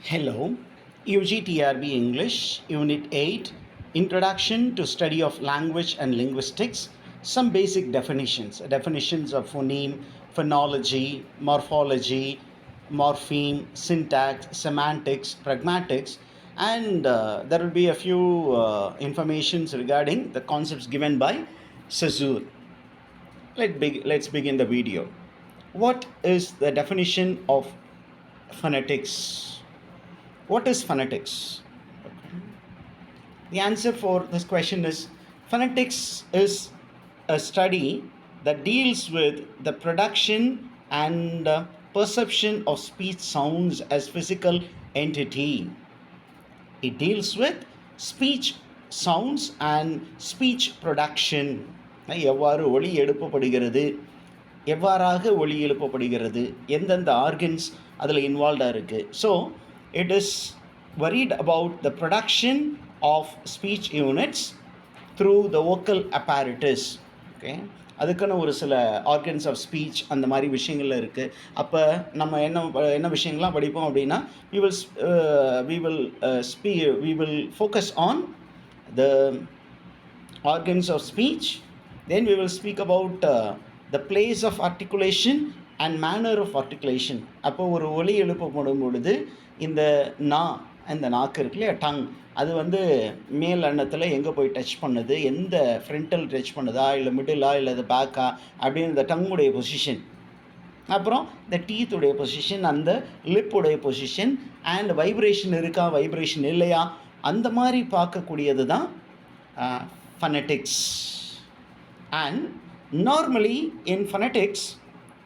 Hello, UGTRB English, Unit 8, Introduction to Study of Language and Linguistics, some basic definitions of phoneme, phonology, morphology, morpheme, syntax, semantics, pragmatics, and there will be a few informations regarding the concepts given by Saussure. Let's begin the video. What is the definition of phonetics? What is phonetics? The answer for this question is phonetics is a study that deals with the production and perception of speech sounds as physical entity. It deals with speech sounds and speech production. எவ்வாறு ஒலி எழுப்பப்படுகிறது, எவ்வாறாக ஒலி எழுப்பப்படுகிறது, எந்தெந்த organs அதில் இன்வால்வ்டாக இருக்குது. So it is worried about the production of speech units through the vocal apparatus. Okay, அதுக்கான ஒரு சில ஆர்கன்ஸ் ஆஃப் ஸ்பீச் அந்த மாதிரி விஷயங்கள்ல இருக்குது. அப்போ நம்ம என்ன விஷயங்கள்லாம் படிப்போம் அப்படின்னா we will focus on the organs of speech. Then we will speak about the place of articulation and manner of articulation. அப்போ ஒரு ஒலி எழுப்பப்படும் பொழுது இந்த நாக்கு இருக்கு இல்லையா, டங், அது மேல் அன்னத்தில் எங்கே போய் டச் பண்ணுது, எந்த ஃப்ரண்டல் டச் பண்ணுதா, இல்லை மிடிலா, இல்லை அது பேக்கா அப்படின்னு இந்த டங்குடைய பொசிஷன், அப்புறம் இந்த டீத்துடைய பொசிஷன், அந்த லிப்புடைய பொசிஷன், அண்ட் வைப்ரேஷன் இருக்கா, வைப்ரேஷன் இல்லையா, அந்த மாதிரி பார்க்கக்கூடியது தான் phonetics. And normally in phonetics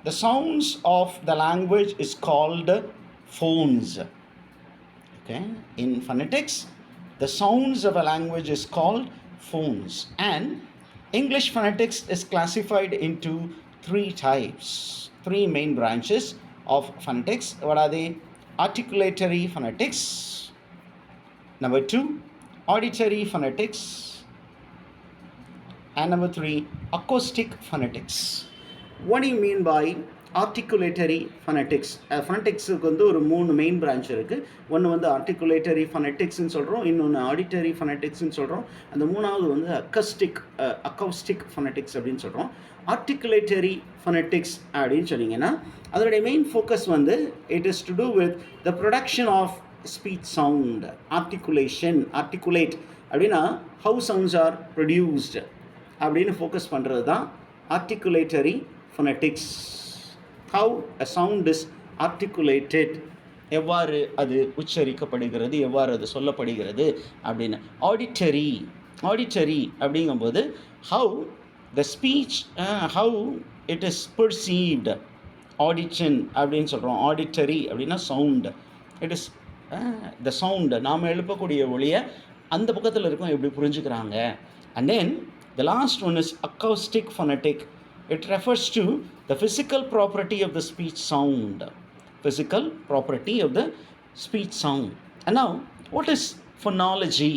the sounds of the language is called phones. Okay, in phonetics the sounds of a language is called phones. And English phonetics is classified into three main branches of phonetics. What are they? Articulatory phonetics, number 2 auditory phonetics, and number 3 acoustic phonetics. What do you mean by articulatory phonetics? Phoneticsக்கு ஒரு 3 main branch இருக்குது. ஒன்று articulatory phoneticsன்னு சொல்கிறோம், இன்னொன்று auditory phoneticsன்னு சொல்கிறோம், அந்த மூணாவது acoustic phonetics அப்படின்னு சொல்கிறோம். articulatory phonetics அப்படின்னு சொன்னீங்கன்னா அதனுடைய main focus it is to do with the production of speech sound. articulate அப்படின்னா how sounds are produced அப்படின்னு ஃபோக்கஸ் பண்ணுறது தான் articulatory phonetics. How a sound is articulated, எவ்வாறு அது உச்சரிக்கப்படுகிறது, எவ்வாறு அது சொல்லப்படுகிறது அப்படின்னு. ஆடிட்டரி அப்படிங்கும்போது how the speech, how it is perceived. audition அப்படின்னு சொல்கிறோம். ஆடிட்டரி அப்படின்னா sound. It is the sound, நாம் எழுப்பக்கூடிய ஒளியை அந்த பக்கத்தில் இருக்கும் எப்படி புரிஞ்சுக்கிறாங்க. and then the last one is acoustic phonetic. It refers to the physical property of the speech sound. And now, what is phonology?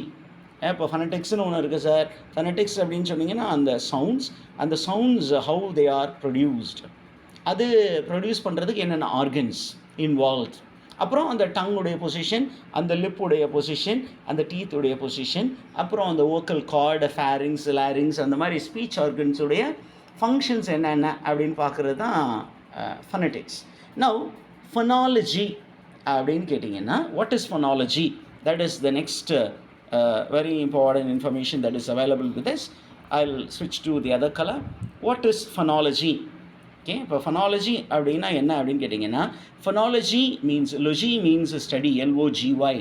இப்போ ஃபனட்டிக்ஸ்னு ஒன்று இருக்குது சார். ஃபனட்டிக்ஸ் அப்படின்னு சொன்னீங்கன்னா அந்த sounds how they are produced, அது ப்ரொடியூஸ் பண்ணுறதுக்கு என்னென்ன organs involve, அப்புறம் அந்த டங்குடைய பொசிஷன், அந்த லிப்புடைய பொசிஷன், அந்த டீத்துடைய பொசிஷன், அப்புறம் அந்த வோக்கல் கார்டு, ஃபேரிங்ஸ், லாரிங்ஸ், அந்த மாதிரி ஸ்பீச் ஆர்கன்ஸுடைய ஃபங்க்ஷன்ஸ் என்னென்ன அப்படின்னு பார்க்குறது தான் ஃபனட்டிக்ஸ். நவ் ஃபனாலஜி அப்படின்னு கேட்டிங்கன்னா what is phonology? That is the next very important information that is available with this. I will ஸ்விட்ச் to the other colour. What is phonology? Okay, இப்போ ஃபனாலஜி அப்படின்னா என்ன அப்படின்னு கேட்டிங்கன்னா phonology means study, LOGY.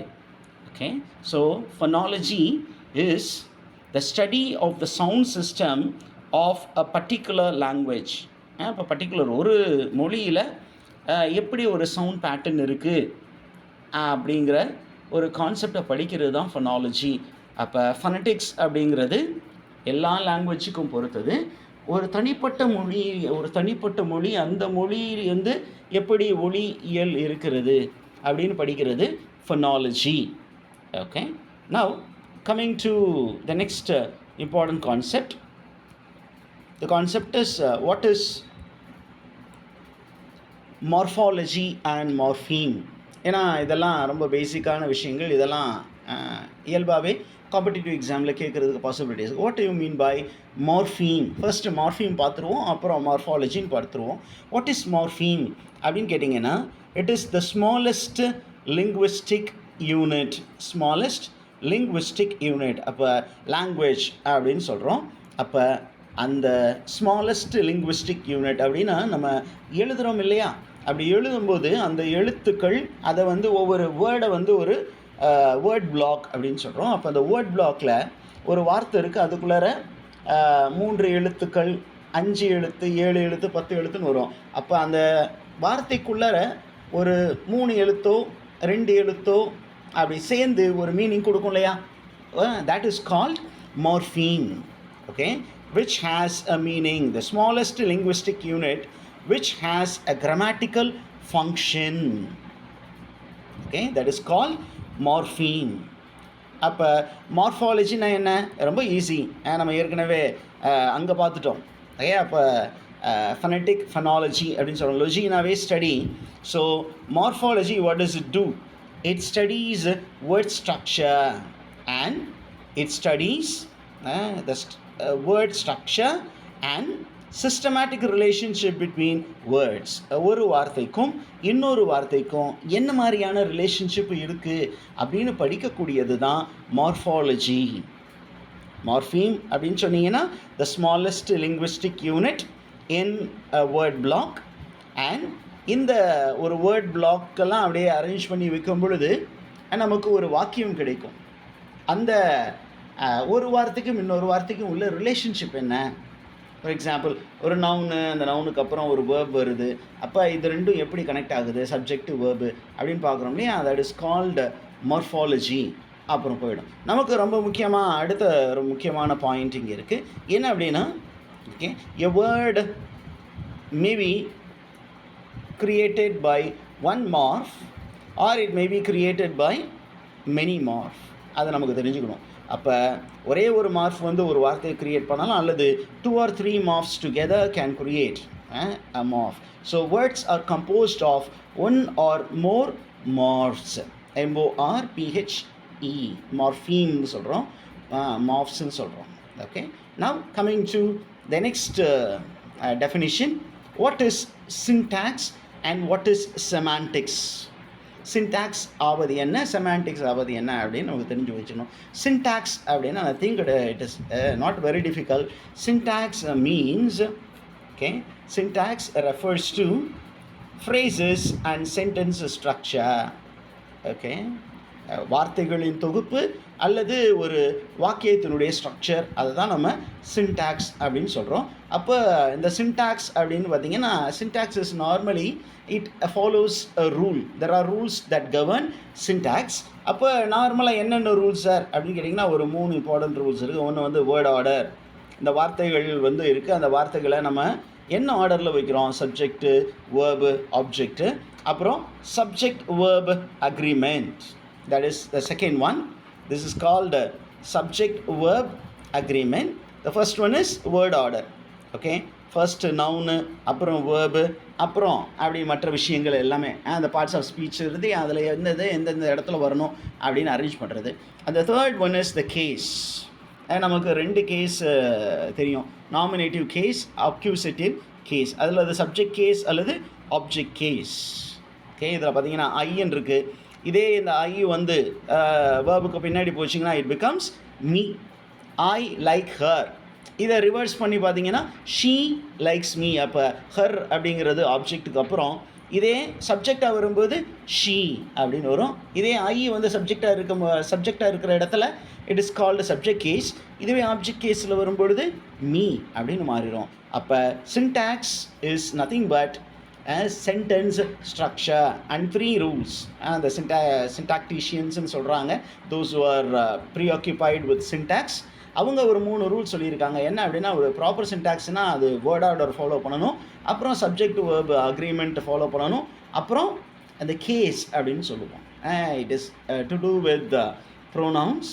Okay, so phonology is the study of the sound system of a particular language. இப்போ particular ஒரு மொழியில் எப்படி ஒரு சவுண்ட் பேட்டர்ன் இருக்குது அப்படிங்கிற ஒரு கான்செப்டை படிக்கிறது தான் ஃபனாலஜி. அப்போ ஃபனட்டிக்ஸ் அப்படிங்கிறது எல்லா லாங்குவேஜுக்கும் பொறுத்தது. ஒரு தனிப்பட்ட மொழி அந்த மொழி எப்படி ஒளியியல் இருக்கிறது அப்படின்னு படிக்கிறது phonology. Okay, now coming to the next important concept. The concept is what is morphology and morpheme. ஏன்னா இதெல்லாம் ரொம்ப பேசிக்கான விஷயங்கள். இதெல்லாம் இயல்பாகவே காம்படிட்டிவ் எக்ஸாமில் கேட்குறதுக்கு possibilities. What you mean by morpheme? First morpheme பார்த்துருவோம், அப்புறம் மார்ஃபாலஜின்னு பார்த்துருவோம். வாட் இஸ் மார்ஃபீம் அப்படின்னு கேட்டிங்கன்னா, it is the smallest linguistic unit. Smallest linguistic unit. அப்போ லாங்குவேஜ் அப்படின்னு சொல்கிறோம். அப்போ அந்த ஸ்மாலஸ்ட் லிங்குவிஸ்டிக் யூனிட் அப்படின்னா நம்ம எழுதுகிறோம் இல்லையா? அப்படி எழுதும்போது அந்த எழுத்துக்கள் அதை வந்து ஒவ்வொரு வேர்டை வந்து ஒரு வேர்ட் பிளாக் அப்படின்னு சொல்கிறோம். அப்போ அந்த வேர்ட் பிளாக்கில் ஒரு வார்த்தை இருக்குது, அதுக்குள்ளார 3 எழுத்துக்கள், 5 எழுத்து, 7 எழுத்து, 10 எழுத்துன்னு வரும். அப்போ அந்த வார்த்தைக்குள்ளார ஒரு 3 எழுத்தோ 2 எழுத்தோ அப்படி சேர்ந்து ஒரு மீனிங் கொடுக்கும் இல்லையா? that is called morpheme. Okay, which has a meaning, the smallest linguistic unit which has a grammatical function. Okay, that is called morpheme. அப்போ மார்ஃபாலஜினா என்ன? ரொம்ப ஈஸி, நம்ம ஏற்கனவே அங்கே பார்த்துட்டோம். ஓகே, அப்போ ஃபனட்டிக் ஃபனாலஜி அப்படின்னு சொல்கிறோம். லொஜினாவே study. So morphology what does it do? It studies word structure and it studies the word structure and systematic relationship between words. ஒரு வார்த்தைக்கும் இன்னொரு வார்த்தைக்கும் என்ன மாதிரியான ரிலேஷன்ஷிப் இருக்குது அப்படின்னு படிக்கக்கூடியது தான் மார்ஃபாலஜி. மார்ஃபீம் அப்படின்னு சொன்னீங்கன்னா the smallest linguistic unit in a word block. and இந்த ஒரு வேர்ட் பிளாக்கெல்லாம் அப்படியே அரேஞ்ச் பண்ணி வைக்கும் பொழுது நமக்கு ஒரு வாக்கியம் கிடைக்கும். அந்த ஒரு வார்த்தைக்கும் இன்னொரு வார்த்தைக்கும் உள்ள ரிலேஷன்ஷிப் என்ன? ஃபார் எக்ஸாம்பிள், ஒரு நவுனு, அந்த நவுனுக்கு அப்புறம் ஒரு வேர்ப் வருது. அப்போ இது ரெண்டும் எப்படி கனெக்ட் ஆகுது, சப்ஜெக்ட் வேர்பு அப்படின்னு பார்க்குறோம் இல்லையா? That is called morphology. அப்புறம் போயிடும். நமக்கு ரொம்ப முக்கியமாக அடுத்த ஒரு முக்கியமான பாயிண்ட் இங்கே இருக்குது. என்ன அப்படின்னா, okay, a word may be created by one morph or it may be created by many morph. அதை நமக்கு தெரிஞ்சுக்கணும். அப்போ ஒரே ஒரு மார்ஃப் வந்து ஒரு வார்த்தையை க்ரியேட் பண்ணலாம், அல்லது 2 or 3 morphs together can create a morph. So words are composed of one or more morphs. M-O-R-P-H-E, morpheme சொல்கிறோம், morphsன்னு சொல்கிறோம். Okay, now coming to the next definition. What is syntax and what is semantics? Syntax ஆவது என்ன, semantics ஆவது என்ன அப்படின்னு நமக்கு தெரிஞ்சு வச்சுக்கணும். சின்டாக்ஸ் அப்படின்னா I think it is not very difficult. Syntax means, okay, syntax refers to phrases and sentence structure. Okay, வார்த்தைகளின் தொகுப்பு அல்லது ஒரு வாக்கியத்தினுடைய ஸ்ட்ரக்சர், அதை தான் நம்ம சின்டாக்ஸ் அப்படின்னு சொல்கிறோம். அப்போ இந்த சின்டாக்ஸ் அப்படின்னு பார்த்தீங்கன்னா, syntax is normally it follows a rule. There are rules that govern syntax. அப்போ நார்மலாக என்னென்ன ரூல்ஸ் சார் அப்படின்னு கேட்டிங்கன்னா, ஒரு 3 இம்பார்ட்டன்ட் ரூல்ஸ் இருக்குது. ஒன்று வந்து வேர்ட் ஆர்டர். இந்த வார்த்தைகள் வந்து இருக்குது, அந்த வார்த்தைகளை நம்ம என்ன ஆர்டரில் வைக்கிறோம், சப்ஜெக்ட்டு, வேர்பு, ஆப்ஜெக்ட்டு. அப்புறம் subject verb agreement, that is the second one. This is called subject verb agreement. The first one is word order. Okay, first noun, அப்புறம் வேர்பு, அப்புறம் அப்படி மற்ற விஷயங்கள் எல்லாமே அந்த பார்ட்ஸ் ஆஃப் ஸ்பீச் இருந்து அதில் எந்தெந்த இடத்துல வரணும் அப்படின்னு அரேஞ்ச் பண்ணுறது. அந்த third one is the case. நமக்கு 2 கேஸ் தெரியும், நாமினேட்டிவ் கேஸ், அக்யூசேட்டிவ் கேஸ். அதில் அது சப்ஜெக்ட் கேஸ் அல்லது ஆப்ஜெக்ட் கேஸ். ஓகே, இதில் பார்த்தீங்கன்னா ஐன்னு இருக்குது. இதே இந்த ஐ வந்து வேர்புக்கு பின்னாடி போச்சிங்கன்னா it becomes me. I like her. இதை ரிவர்ஸ் பண்ணி பார்த்தீங்கன்னா ஷீ லைக்ஸ் மீ. அப்போ ஹர் அப்படிங்கிறது ஆப்ஜெக்ட்டுக்கு அப்புறம், இதே சப்ஜெக்டாக வரும்போது ஷீ அப்படின்னு வரும். இதே ஐ வந்து சப்ஜெக்டாக இருக்கிற இடத்துல it is called subject case. இதுவே ஆப்ஜெக்ட் கேஸில் வரும்பொழுது மீ அப்படின்னு மாறிடும். அப்போ syntax is nothing but sentence structure and 3 rules. The syntacticians சொல்கிறாங்க, those who are preoccupied with syntax, அவங்க ஒரு 3 ரூல்ஸ் சொல்லியிருக்காங்க. என்ன அப்படின்னா, ஒரு ப்ராப்பர் சின்டாக்ஸ்னால் அது வேர்ட் ஆர்டர் ஃபாலோ பண்ணணும், அப்புறம் சப்ஜெக்ட் வேர்ப் அக்ரிமெண்ட் ஃபாலோ பண்ணணும், அப்புறம் அந்த கேஸ் அப்படின்னு சொல்லுவோம். It is to do with pronouns,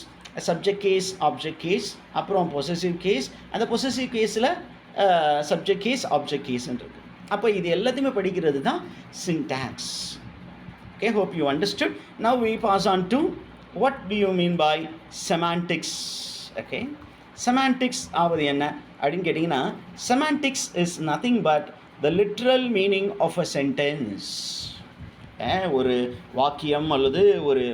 subject case, object case, அப்புறம் பொசசிவ் கேஸ். அந்த பொசசிவ் கேஸில் சப்ஜெக்ட் கேஸ், ஆப்ஜெக்ட் கேஸ்ன்னு இருக்குது. அப்போ இது எல்லாத்தையுமே படிக்கிறது தான் syntax. Okay, hope you understood. Now we pass on to what do you mean by semantics. Okay, semantics ஆவது என்ன அப்படின்னு கேட்டிங்கன்னா, semantics is nothing but the literal meaning of a sentence. ஒரு வாக்கியம் அல்லது ஒரு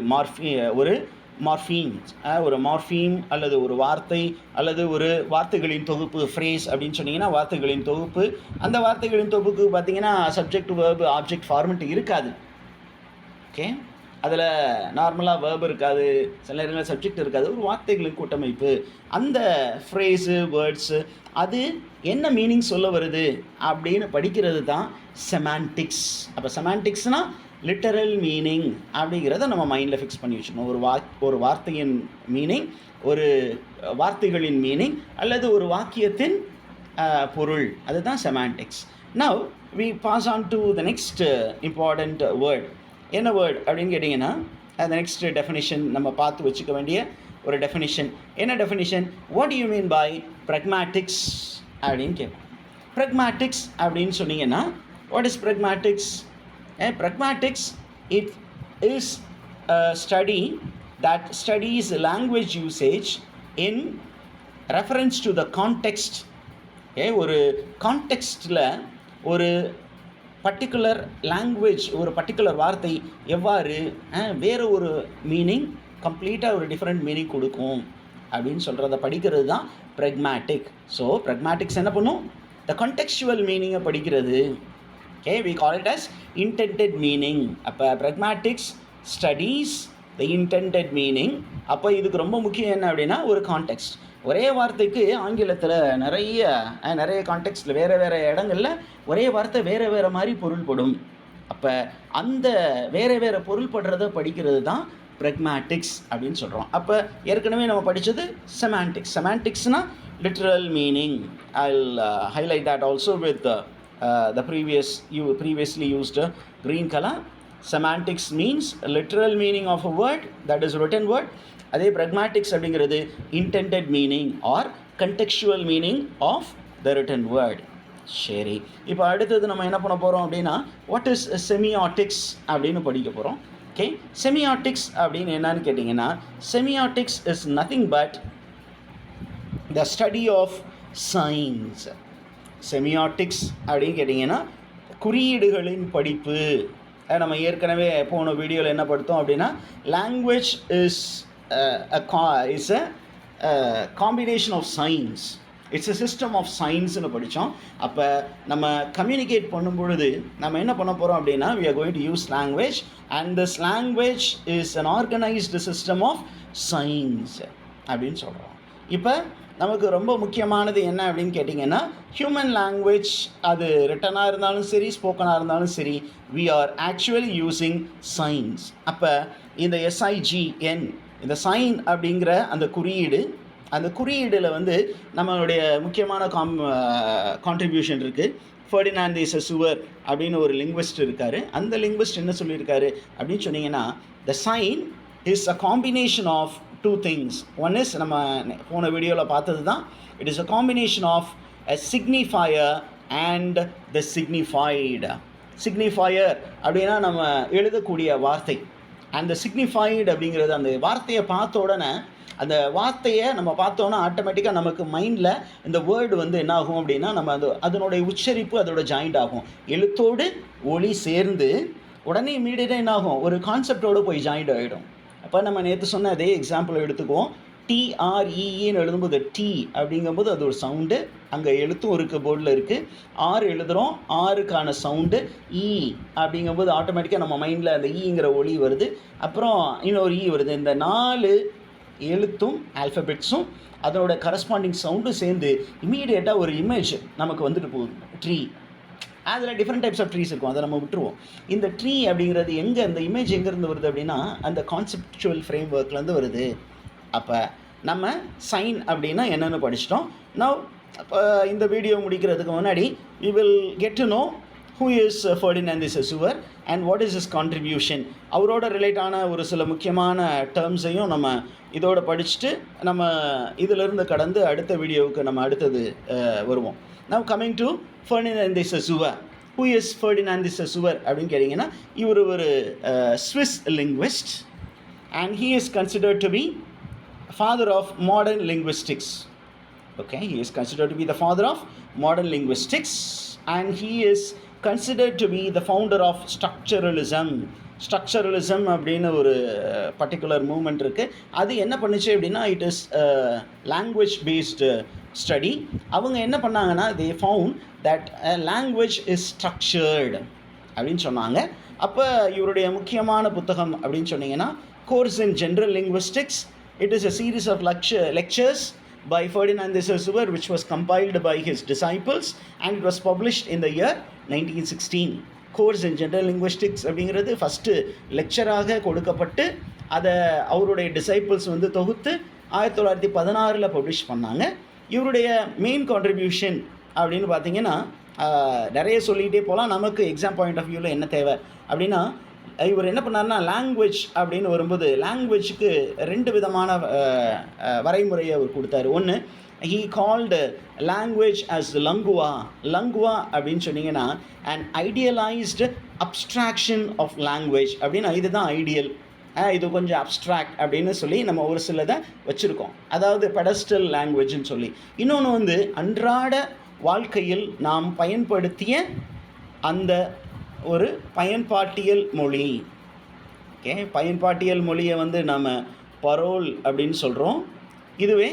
மார்ஃபீம் அல்லது ஒரு வார்த்தை அல்லது ஒரு வார்த்தைகளின் தொகுப்பு, ஃப்ரேஸ் அப்படின்னு சொன்னீங்கன்னா வார்த்தைகளின் தொகுப்பு. அந்த வார்த்தைகளின் தொகுப்பு பார்த்திங்கன்னா சப்ஜெக்ட், வேர்பு, ஆப்ஜெக்ட் ஃபார்மெட் இருக்காது. ஓகே, அதில் நார்மலாக வேர்பு இருக்காது, சில நேரங்களில் சப்ஜெக்ட் இருக்காது, ஒரு வார்த்தைகளின் கூட்டமைப்பு. அந்த ஃப்ரேஸு, வேர்ட்ஸு அது என்ன மீனிங் சொல்ல வருது அப்படின்னு படிக்கிறது தான் செமான்டிக்ஸ். அப்போ செமான்டிக்ஸ்னால் லிட்டரல் மீனிங் அப்படிங்கிறத நம்ம மைண்டில் ஃபிக்ஸ் பண்ணி வச்சுக்கணும். ஒரு வார்த்தையின் மீனிங், ஒரு வார்த்தைகளின் மீனிங் அல்லது ஒரு வாக்கியத்தின் பொருள், அதுதான் semantics. Now we pass on to the next important word. என்ன வேர்ட் அப்படின்னு கேட்டிங்கன்னா, அந்த நெக்ஸ்ட் டெஃபினிஷன் நம்ம பார்த்து வச்சுக்க வேண்டிய ஒரு டெஃபினிஷன். என்ன definition? What you mean by pragmatics அப்படின்னு கேட்போம். ப்ரக்மேட்டிக்ஸ் அப்படின்னு சொன்னீங்கன்னா, what is pragmatics? Pragmatics, it is a study that studies language usage in reference to the context. ஒரு கான்டெக்ஸ்டில் ஒரு பர்டிகுலர் லாங்குவேஜ், ஒரு பர்டிகுலர் வார்த்தை எவ்வாறு வேறு ஒரு மீனிங், கம்ப்ளீட்டாக ஒரு டிஃப்ரெண்ட் மீனிங் கொடுக்கும் அப்படின்னு சொல்கிறத படிக்கிறது தான் ப்ரக்மேட்டிக். ஸோ ப்ரக்மேட்டிக்ஸ் என்ன பண்ணும்? த கான்டெக்சுவல் மீனிங்கை படிக்கிறது. Okay, we call it as intended meaning. அப்போ pragmatics studies the intended meaning. அப்போ இதுக்கு ரொம்ப முக்கியம் என்ன அப்படின்னா, ஒரு கான்டெக்ஸ்ட். ஒரே வார்த்தைக்கு ஆங்கிலத்தில் நிறைய கான்டெக்ஸ்டில் வேறு இடங்களில் ஒரே வார்த்தை வேறு மாதிரி பொருள்படும். அப்போ அந்த வேறு பொருள்படுறதை படிக்கிறது தான் ப்ரக்மேட்டிக்ஸ் அப்படின்னு சொல்கிறோம். அப்போ ஏற்கனவே நம்ம படித்தது செமான்டிக்ஸ். செமான்டிக்ஸ்னால் literal meaning. I'll highlight that also with the previously used green color. Semantics means literal meaning of a word, that is written word. அதே pragmatics அப்படிங்கிறது intended meaning or contextual meaning of the written word. சரி, இப்போ அடுத்தது நம்ம என்ன பண்ண போகிறோம் அப்படின்னா, what is semiotics அப்படின்னு படிக்க போகிறோம். ஓகே, semiotics அப்படின்னு என்னன்னு கேட்டிங்கன்னா, semiotics is nothing but the study of signs. Semiotics அப்படின்னு கேட்டிங்கன்னா குறியீடுகளின் படிப்பு. நம்ம ஏற்கனவே போன வீடியோவில் என்ன படுத்தோம் அப்படின்னா, language is a combination of signs, it's a system of சைன்ஸ்னு படித்தோம். அப்போ நம்ம கம்யூனிகேட் பண்ணும் பொழுது நம்ம என்ன பண்ண போகிறோம் அப்படின்னா, we are going to use language and this language is an organized system of signs அப்படின்னு சொல்கிறோம். இப்போ நமக்கு ரொம்ப முக்கியமானது என்ன அப்படின்னு கேட்டிங்கன்னா, ஹியூமன் லாங்குவேஜ் அது ரிட்டனாக இருந்தாலும் சரி, ஸ்போக்கனாக இருந்தாலும் சரி, we are actually using signs. அப்போ இந்த SIGN, இந்த சைன் அப்படிங்கிற அந்த குறியீடில் வந்து நம்மளுடைய முக்கியமான கான்ட்ரிபியூஷன் இருக்குது. ஃபெர்டினாண்ட் டி சசுவர் அப்படின்னு ஒரு லிங்குவிஸ்ட் இருக்கார். அந்த லிங்குவிஸ்ட் என்ன சொல்லியிருக்காரு அப்படின்னு சொன்னீங்கன்னா, the sign is a combination of two things. One is நம்ம போன வீடியோவில் பார்த்தது தான், it is a combination of a signifier and the signified. signifier அப்படின்னா நம்ம எழுதக்கூடிய வார்த்தை, and the signified அப்படிங்கிறது அந்த வார்த்தையை பார்த்த உடனே, அந்த வார்த்தையை நம்ம பார்த்தோன்னா ஆட்டோமேட்டிக்காக நமக்கு மைண்டில் இந்த வேர்டு வந்து என்ன ஆகும் அப்படின்னா, நம்ம அதனுடைய உச்சரிப்பு அதோட ஜாயிண்ட் ஆகும். எழுத்தோடு ஒளி சேர்ந்து உடனே இமீடியட்டாக என்ன ஆகும், ஒரு கான்செப்டோடு போய் ஜாயிண்ட் ஆகிடும். அப்போ நம்ம நேற்று சொன்ன அதே எக்ஸாம்பிள் எடுத்துக்குவோம். TREEன்னு எழுதும்போது டி அப்படிங்கும்போது அது ஒரு சவுண்டு, அங்கே எழுத்தும் இருக்குது, போர்டில் இருக்குது. ஆறு எழுதுகிறோம், ஆறுக்கான சவுண்டு. இ அப்படிங்கும்போது ஆட்டோமேட்டிக்காக நம்ம மைண்டில் அந்த ஈங்கிற ஒளி வருது, அப்புறம் இன்னொரு ஈ வருது. இந்த 4 எழுத்தும் ஆல்ஃபபெட்ஸும் அதனோட கரஸ்பாண்டிங் சவுண்டும் சேர்ந்து இமீடியட்டாக ஒரு இமேஜ் நமக்கு வந்துட்டு போகுது. ட்ரீ, அதில் டிஃப்ரெண்ட் டைப்ஸ் ஆஃப் ட்ரீஸ் இருக்கும், அதை நம்ம விட்டுருவோம். இந்த ட்ரீ அப்படிங்கிறது எங்கே, அந்த இமேஜ் எங்கேருந்து வருது அப்படின்னா, அந்த கான்செப்டுவல் ஃப்ரேம் ஒர்க்லேருந்து வருது. அப்போ நம்ம சைன் அப்படின்னா என்னென்னு படிச்சிட்டோம். நவ் அப்போ இந்த வீடியோ முடிக்கிறதுக்கு முன்னாடி we will get to know who is Ferdinand de Saussure and what is his contribution. அவரோட ரிலேட்டான ஒரு சில முக்கியமான டேர்ம்ஸையும் நம்ம இதோட படிச்சுட்டு நம்ம இதிலிருந்து கடந்து அடுத்த வீடியோவுக்கு நம்ம அடுத்தது வருவோம். Now coming to Ferdinand de Saussure. Who is Ferdinand de Saussure அப்படின்னு கேட்டிங்கன்னா இவர் ஒரு Swiss linguist and he is considered to be father of modern linguistics. Okay, he is considered to be the father of modern linguistics and he is considered to be the founder of structuralism. Structuralism அப்படின்னு ஒரு particular moment இருக்குது. அது என்ன பண்ணுச்சு அப்படின்னா it is language based study. அவங்க என்ன பண்ணாங்கன்னா they found that a language is structured அப்படின்னு சொன்னாங்க. அப்போ இவருடைய முக்கியமான புத்தகம் அப்படின்னு சொன்னீங்கன்னா course in general linguistics. It is a series of lectures by Ferdinand de Saussure which was compiled by his disciples and it was published in the year 1916. Course in General Linguistics அப்படிங்கிறது first லெக்சராக கொடுக்கப்பட்டு அதை அவருடைய disciples வந்து தொகுத்து 1916 publish பண்ணாங்க. இவருடைய main contribution அப்படின்னு பார்த்தீங்கன்னா நிறைய சொல்லிகிட்டே போகலாம். நமக்கு எக்ஸாம் பாயிண்ட் ஆஃப் வியூவில் என்ன தேவை அப்படின்னா இவர் என்ன பண்ணார்னா லாங்குவேஜ் அப்படின்னு வரும்போது லாங்குவேஜுக்கு 2 விதமான வரைமுறையை அவர் கொடுத்தாரு. ஒன்று he called language as lingua. Lingua அப்படின்னு சொன்னீங்கன்னா an idealized abstraction of language அப்படின்னா இதுதான் ஐடியல், இது கொஞ்சம் அப்ட்ராக்ட் அப்படின்னு சொல்லி நம்ம ஒரு சிலதை வச்சுருக்கோம். அதாவது பெடஸ்டல் லாங்குவேஜ்னு சொல்லி. இன்னொன்று வந்து அன்றாட வாழ்க்கையில் நாம் பயன்படுத்திய அந்த ஒரு பயன்பாட்டியல் மொழி. ஓகே, பயன்பாட்டியல் மொழியை வந்து நம்ம பரோல் அப்படின்னு சொல்கிறோம். இதுவே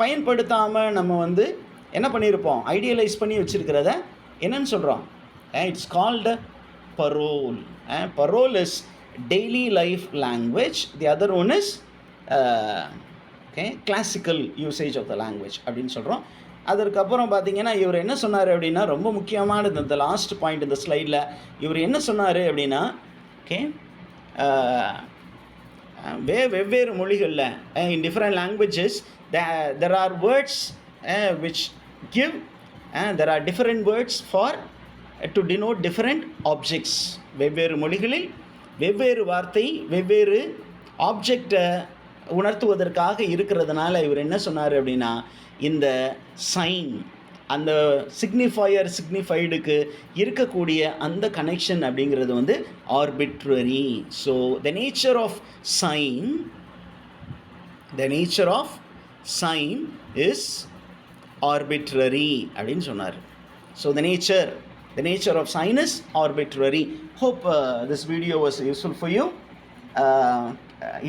பயன்படுத்தாமல் நம்ம வந்து என்ன பண்ணியிருப்போம், ஐடியலைஸ் பண்ணி வச்சுருக்கிறத என்னன்னு சொல்கிறோம், it's called parole. Parole is daily life language. The other one is classical usage of the language அப்படின்னு சொல்கிறோம். அதற்கப்புறம் பார்த்தீங்கன்னா இவர் என்ன சொன்னார் அப்படின்னா ரொம்ப முக்கியமானது இந்த லாஸ்ட் பாயிண்ட் இந்த ஸ்லைடில் இவர் என்ன சொன்னார் அப்படின்னா வெவ்வேறு மொழிகளில் in different languages there are words which give there are different words for to denote different objects. வெவ்வேறு மொழிகளில் வெவ்வேறு வார்த்தை வெவ்வேறு ஆப்ஜெக்டை உணர்த்துவதற்காக இருக்கிறதுனால இவர் என்ன சொன்னார் அப்படின்னா இந்த சைன் அந்த சிக்னிஃபைடுக்கு இருக்கக்கூடிய அந்த கனெக்ஷன் அப்படிங்கிறது வந்து arbitrary. So the nature of sign is arbitrary அப்படின்னு சொன்னார். So the nature of sign is arbitrary. Hope this video was useful for you.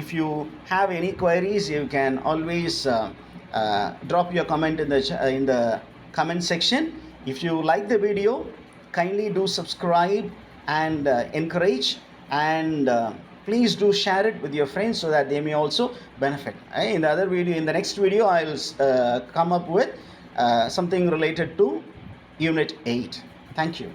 If you have any queries, you can always drop your comment in the comment section. If you like the video, kindly do subscribe and encourage and please do share it with your friends so that they may also benefit. In the next video I'll come up with something related to Unit 8. Thank you.